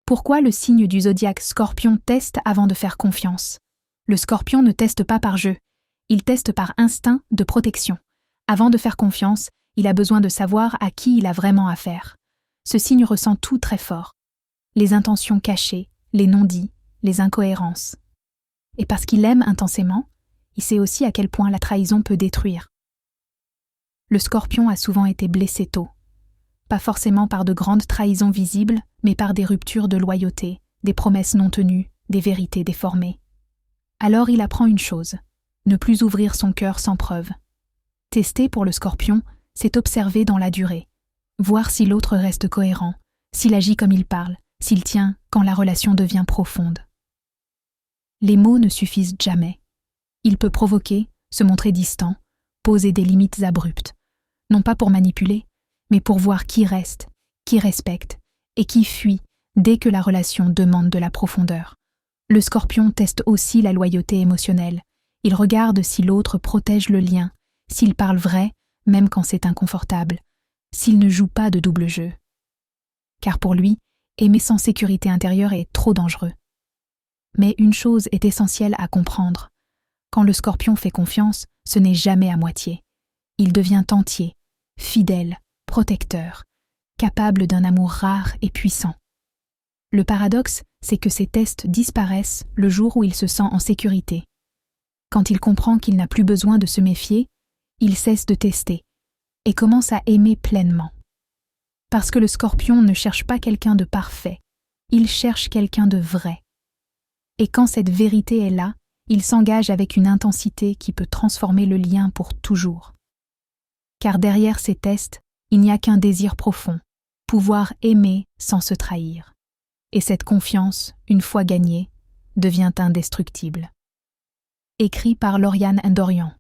Pourquoi le signe du zodiaque Scorpion teste avant de faire confiance? Le Scorpion ne teste pas par jeu, il teste par instinct de protection. Avant de faire confiance, il a besoin de savoir à qui il a vraiment affaire. Ce signe ressent tout très fort. Les intentions cachées, les non-dits, les incohérences. Et parce qu'il aime intensément, il sait aussi à quel point la trahison peut détruire. Le Scorpion a souvent été blessé tôt. Pas forcément par de grandes trahisons visibles, mais par des ruptures de loyauté, des promesses non tenues, des vérités déformées. Alors il apprend une chose, ne plus ouvrir son cœur sans preuve. Tester pour le Scorpion, c'est observer dans la durée, voir si l'autre reste cohérent, s'il agit comme il parle, s'il tient quand la relation devient profonde. Les mots ne suffisent jamais. Il peut provoquer, se montrer distant, poser des limites abruptes, non pas pour manipuler, mais pour voir qui reste, qui respecte et qui fuit dès que la relation demande de la profondeur. Le Scorpion teste aussi la loyauté émotionnelle. Il regarde si l'autre protège le lien, s'il parle vrai, même quand c'est inconfortable, s'il ne joue pas de double jeu. Car pour lui, aimer sans sécurité intérieure est trop dangereux. Mais une chose est essentielle à comprendre. Quand le Scorpion fait confiance, ce n'est jamais à moitié. Il devient entier, fidèle, protecteur, capable d'un amour rare et puissant. Le paradoxe, c'est que ces tests disparaissent le jour où il se sent en sécurité. Quand il comprend qu'il n'a plus besoin de se méfier, il cesse de tester et commence à aimer pleinement. Parce que le Scorpion ne cherche pas quelqu'un de parfait, il cherche quelqu'un de vrai. Et quand cette vérité est là, il s'engage avec une intensité qui peut transformer le lien pour toujours. Car derrière ces tests, il n'y a qu'un désir profond, pouvoir aimer sans se trahir. Et cette confiance, une fois gagnée, devient indestructible. Écrit par Lauriane Ndorian.